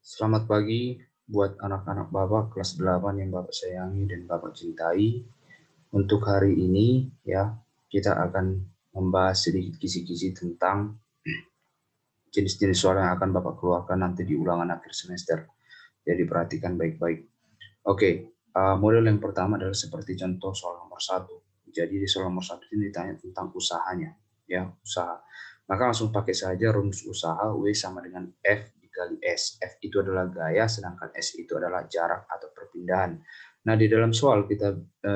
Selamat pagi buat anak-anak Bapak kelas 8 yang Bapak sayangi dan Bapak cintai. Untuk hari ini ya, kita akan membahas sedikit kisi-kisi tentang jenis-jenis soal yang akan Bapak keluarkan nanti di ulangan akhir semester. Jadi perhatikan baik-baik. Oke, model yang pertama adalah seperti contoh soal nomor 1. Jadi di soal nomor 1 ini ditanya tentang usahanya, ya, usaha. Maka langsung pakai saja rumus usaha W sama dengan F dikali S. F itu adalah gaya, sedangkan S itu adalah jarak atau perpindahan. Nah, di dalam soal kita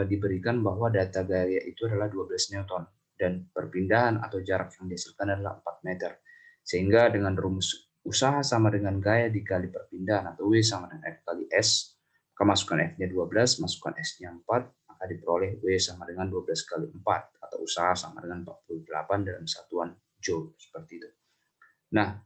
diberikan bahwa data gaya itu adalah 12 Newton dan perpindahan atau jarak yang dihasilkan adalah 4 meter. Sehingga dengan rumus usaha sama dengan gaya dikali perpindahan atau W sama dengan F kali S, maka masukkan F-nya 12, masukkan S-nya 4, maka diperoleh W sama dengan 12 kali 4 atau usaha sama dengan 48 dalam satuan Joule, seperti itu. Nah,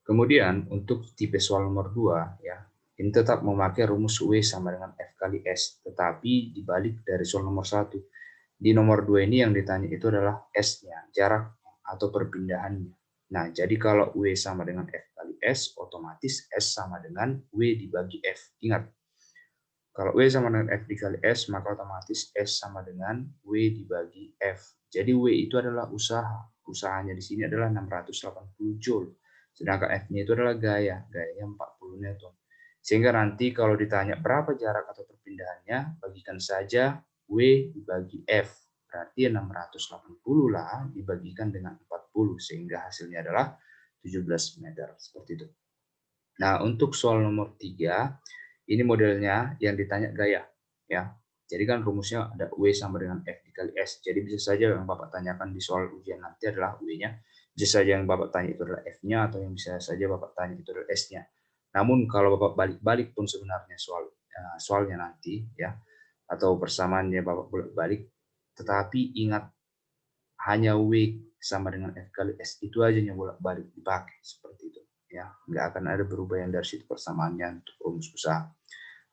kemudian untuk tipe soal nomor 2 ya, ini tetap memakai rumus W sama dengan F kali S, tetapi dibalik dari soal nomor 1. Di nomor 2 ini yang ditanya itu adalah S-nya, jarak atau perpindahannya. Nah, jadi kalau W sama dengan F kali S, otomatis S sama dengan W dibagi F. Ingat, kalau W sama dengan F dikali S, maka otomatis S sama dengan W dibagi F. Jadi W itu adalah usaha. Usahanya di sini adalah 680 Joule. Sedangkan F-nya itu adalah gaya. Gayanya 40 Newton. Sehingga nanti kalau ditanya berapa jarak atau perpindahannya, bagikan saja W dibagi F. Berarti 680 lah dibagikan dengan 40. Sehingga hasilnya adalah 17 meter. Seperti itu. Nah, untuk soal nomor 3, ini modelnya yang ditanya gaya, ya. Jadi kan rumusnya ada W sama dengan F dikali S. Jadi bisa saja yang Bapak tanyakan di soal ujian nanti adalah W-nya. Bisa saja yang Bapak tanya itu adalah F-nya, atau yang bisa saja Bapak tanya itu adalah S-nya. Namun kalau Bapak balik-balik pun sebenarnya soalnya nanti, ya, atau persamaannya Bapak bolak-balik, tetapi ingat hanya W sama dengan F kali S itu aja yang bolak-balik dipakai seperti itu, ya, nggak akan ada perubahan dari situ persamaannya untuk rumus usaha.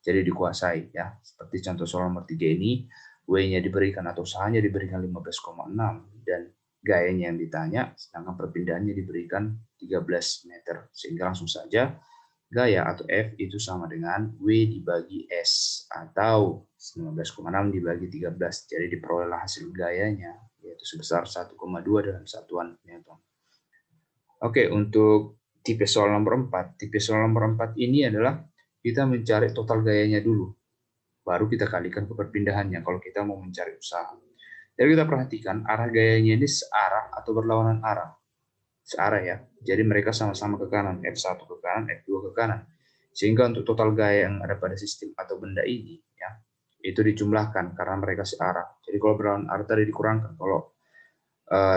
Jadi dikuasai, ya, seperti contoh soal nomor 3 ini, W-nya diberikan atau usahanya diberikan 15,6 dan gayanya yang ditanya, sedangkan perpindahannya diberikan 13 meter. Sehingga langsung saja gaya atau F itu sama dengan W dibagi S atau 19,6 dibagi 13. Jadi diperolehlah hasil gayanya yaitu sebesar 1,2 dalam satuan Newton. Oke, untuk tipe soal nomor 4. Tipe soal nomor 4 ini adalah kita mencari total gayanya dulu. Baru kita kalikan ke perpindahannya kalau kita mau mencari usaha. Jadi kita perhatikan arah gayanya ini searah atau berlawanan arah. Searah ya. Jadi mereka sama-sama ke kanan, F1 ke kanan, F2 ke kanan. Sehingga untuk total gaya yang ada pada sistem atau benda ini ya, itu dijumlahkan karena mereka searah. Jadi kalau berlawanan arah tadi dikurangkan, kalau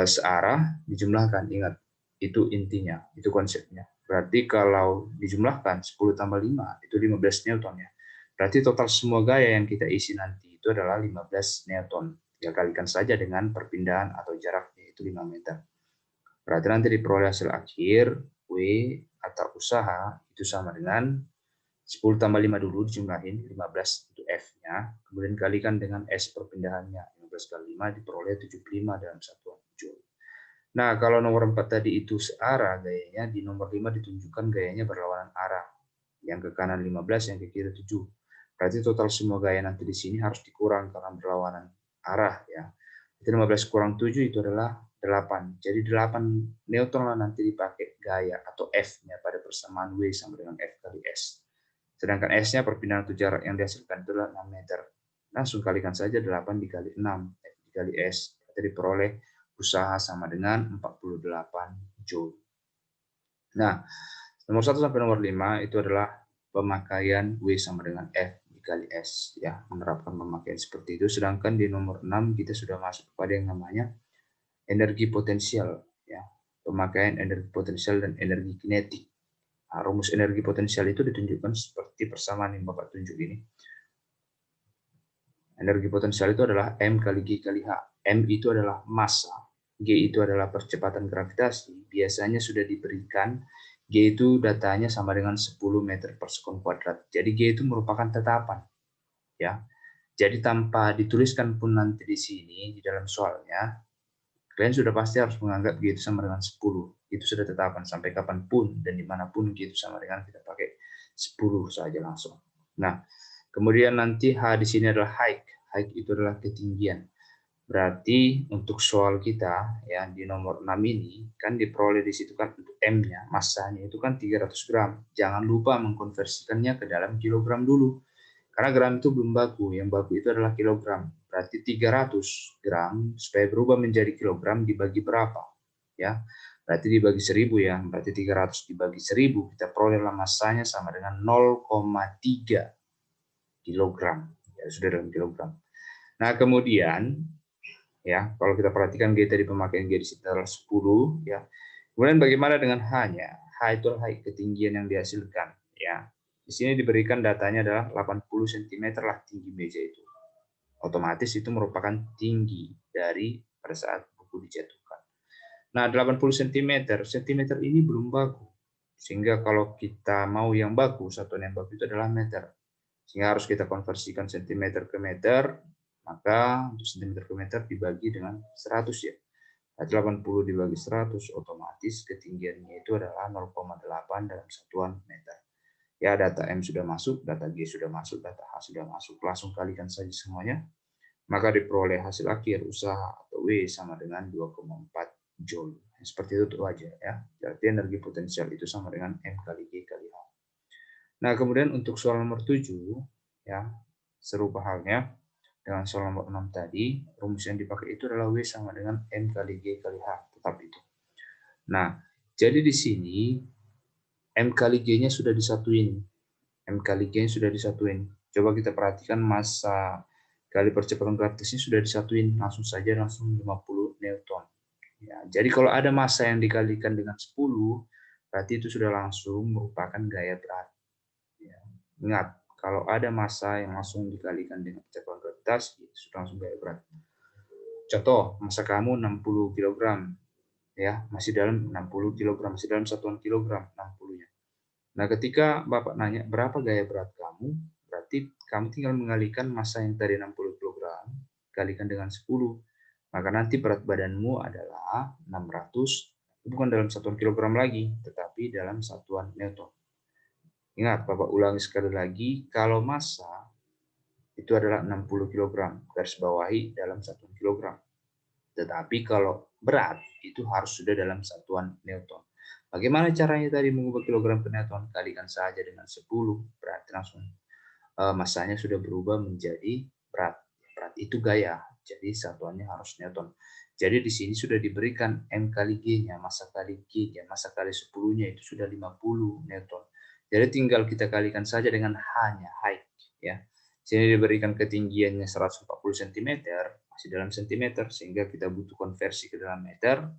searah dijumlahkan. Ingat, itu intinya, itu konsepnya. Berarti kalau dijumlahkan 10 tambah 5 itu 15 Newton ya. Berarti total semua gaya yang kita isi nanti itu adalah 15 Newton. Ya kalikan saja dengan perpindahan atau jaraknya itu 5 meter. Berarti nanti diperoleh hasil akhir W atau usaha itu sama dengan 10 tambah 5 dulu dijumlahin 15 itu F-nya, kemudian kalikan dengan S perpindahannya 15 kali 5 diperoleh 75 dalam satuan Joule. Nah, kalau nomor 4 tadi itu searah gayanya, di nomor 5 ditunjukkan gayanya berlawanan arah. Yang ke kanan 15, yang ke kiri 7. Berarti total semua gaya nanti di sini harus dikurang karena berlawanan arah ya. Jadi 15 kurang 7 itu adalah 8. Jadi 8 Newton lah nanti dipakai gaya atau F-nya pada persamaan W sama dengan F kali S. Sedangkan S-nya perpindahan atau jarak yang dihasilkan itu adalah 6 meter. Langsung kalikan saja 8 dikali 6, F dikali S. Berarti diperoleh usaha sama dengan 48 Joule. Nah, nomor 1 sampai nomor 5 itu adalah pemakaian W sama dengan F dikali S ya, menerapkan pemakaian seperti itu. Sedangkan di nomor 6 kita sudah masuk kepada yang namanya energi potensial ya. Pemakaian energi potensial dan energi kinetik. Nah, rumus energi potensial itu ditunjukkan seperti persamaan yang Bapak tunjuk ini. Energi potensial itu adalah M kali G kali H. M itu adalah massa, G itu adalah percepatan gravitasi. Biasanya sudah diberikan G itu datanya sama dengan 10 meter per sekon kuadrat. Jadi G itu merupakan tetapan. Ya. Jadi tanpa dituliskan pun nanti di sini di dalam soalnya, kalian sudah pasti harus menganggap G itu sama dengan 10. Itu sudah tetapan sampai kapanpun dan dimanapun G itu sama dengan kita pakai 10 saja langsung. Nah, kemudian nanti H di sini adalah height. Height itu adalah ketinggian. Berarti untuk soal kita ya di nomor 6 ini kan diperoleh di situ kan untuk M-nya, massanya itu kan 300 gram. Jangan lupa mengkonversikannya ke dalam kilogram dulu. Karena gram itu belum baku, yang baku itu adalah kilogram. Berarti 300 gram supaya berubah menjadi kilogram dibagi berapa? Ya. Berarti dibagi 1000 ya. Berarti 300 dibagi 1000 kita perolehlah massanya sama dengan 0,3 kilogram. Ya, sudah dalam kilogram. Nah, kemudian ya, kalau kita perhatikan G tadi pemakaian G di situ adalah 10 ya. Kemudian bagaimana dengan H-nya? H itu adalah ketinggian yang dihasilkan ya. Di sini diberikan datanya adalah 80 cm lah tinggi meja itu. Otomatis itu merupakan tinggi dari pada saat buku dijatuhkan. Nah, 80 cm, cm ini belum baku. Sehingga kalau kita mau yang baku, satuan yang baku itu adalah meter. Sehingga harus kita konversikan cm ke meter, maka untuk cm ke meter dibagi dengan 100 ya. 80 dibagi 100 otomatis ketinggiannya itu adalah 0,8 dalam satuan meter. Ya, data M sudah masuk, data G sudah masuk, data H sudah masuk. Langsung kalikan saja semuanya. Maka diperoleh hasil akhir usaha atau W sama dengan 2,4 Joule. Seperti itu aja ya. Berarti energi potensial itu sama dengan M kali G kali H. Nah, kemudian untuk soal nomor 7 ya, serupa halnya dengan soal nomor 6 tadi, rumus yang dipakai itu adalah W sama dengan M kali G kali H, tetap itu. Nah, jadi di sini M kali G-nya sudah disatuin. M kali G-nya sudah disatuin. Coba kita perhatikan massa kali percepatan gravitasnya sudah disatuin. Langsung saja langsung 50 Newton. Ya, jadi kalau ada massa yang dikalikan dengan 10, berarti itu sudah langsung merupakan gaya berat. Ya. Ingat, kalau ada massa yang langsung dikalikan dengan percepatan gravitas, itu sudah langsung gaya berat. Contoh, massa kamu 60 kg. Ya, masih dalam 60 kg, masih dalam satuan kilogram 60-nya. Nah, ketika Bapak nanya berapa gaya berat kamu, berarti kamu tinggal mengalihkan massa yang tadi 60 kg, kalikan dengan 10. Maka nanti berat badanmu adalah 600, bukan dalam satuan kilogram lagi, tetapi dalam satuan Newton. Ingat, Bapak ulangi sekali lagi, kalau massa itu adalah 60 kg, garis bawahi dalam satuan kilogram. Tetapi kalau berat itu harus sudah dalam satuan Newton. Bagaimana caranya tadi mengubah kilogram ke Newton? Kalikan saja dengan 10, berarti langsung massanya sudah berubah menjadi berat. Berat itu gaya, jadi satuannya harus Newton. Jadi di sini sudah diberikan M kali G-nya, massa kali G-nya, massa kali 10-nya itu sudah 50 Newton. Jadi tinggal kita kalikan saja dengan H-nya, height ya. Sini diberikan ketinggiannya 140 cm, masih dalam cm, sehingga kita butuh konversi ke dalam meter,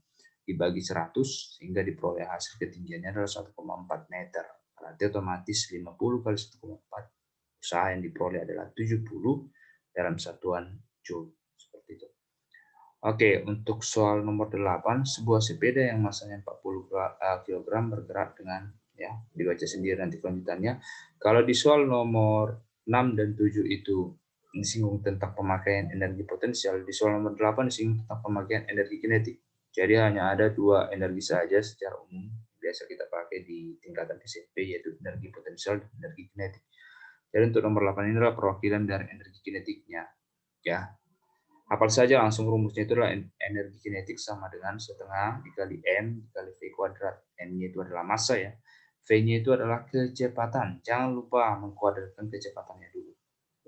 dibagi 100, sehingga diperoleh hasil ketinggiannya adalah 1,4 meter. Berarti otomatis 50 kali 1,4, usaha yang diperoleh adalah 70 dalam satuan Joule. Seperti itu. Oke, untuk soal nomor 8, sebuah sepeda yang masanya 40 kg bergerak dengan, ya, dibaca sendiri nanti kelanjutannya. Kalau di soal nomor 6 dan 7 itu disinggung tentang pemakaian energi potensial, di soal nomor 8 disinggung tentang pemakaian energi kinetik. Jadi hanya ada dua energi saja secara umum biasa kita pakai di tingkatan SMP, yaitu energi potensial dan energi kinetik. Jadi untuk nomor 8 ini adalah perwakilan dari energi kinetiknya. Ya, hafal saja langsung rumusnya itu adalah energi kinetik sama dengan setengah dikali M dikali V kuadrat. M-nya itu adalah massa ya. V-nya itu adalah kecepatan. Jangan lupa mengkuadratkan kecepatannya dulu.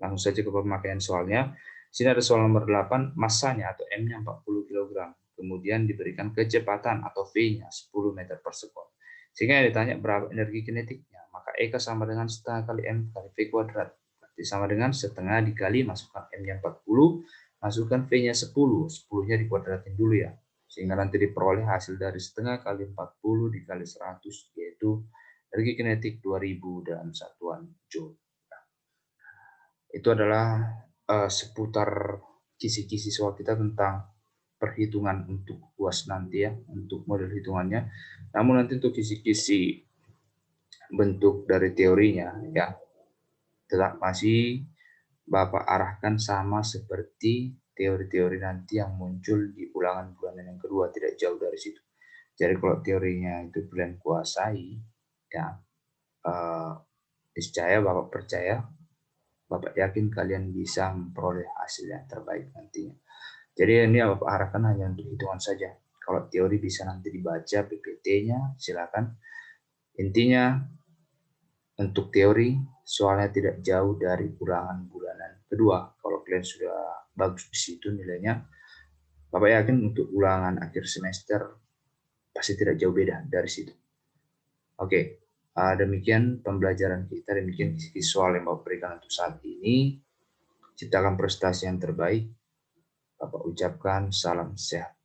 Langsung saja ke pemakaian soalnya. Sini ada soal nomor 8, massanya atau M-nya 40 kg. Kemudian diberikan kecepatan atau V-nya 10 meter per sekon. Sehingga ditanya berapa energi kinetiknya. Maka EK sama dengan setengah kali M kali V kuadrat. Berarti sama dengan setengah dikali masukkan M-nya 40, masukkan V-nya 10. 10-nya dikuadratin dulu ya. Sehingga nanti diperoleh hasil dari setengah kali 40 dikali 100, yaitu energi kinetik 2000 dalam satuan Joule. Nah, itu adalah seputar kisi-kisi soal kita tentang perhitungan untuk UAS nanti ya, untuk model hitungannya. Namun nanti untuk kisi-kisi bentuk dari teorinya ya, tetap masih Bapak arahkan sama seperti teori-teori nanti yang muncul di ulangan bulanan yang kedua, tidak jauh dari situ. Jadi kalau teorinya itu pilihan kuasai, ya Niscaya Bapak percaya, Bapak yakin kalian bisa memperoleh hasil yang terbaik nantinya. Jadi ini Bapak harapkan hanya untuk hitungan saja. Kalau teori bisa nanti dibaca PPT-nya, silakan. Intinya untuk teori soalnya tidak jauh dari ulangan bulanan kedua. Kalau kalian sudah bagus di situ nilainya, Bapak yakin untuk ulangan akhir semester pasti tidak jauh beda dari situ. Oke, demikian pembelajaran kita, demikian kisi-kisi soal yang Bapak berikan untuk saat ini. Ciptakan prestasi yang terbaik. Bapak ucapkan salam sehat.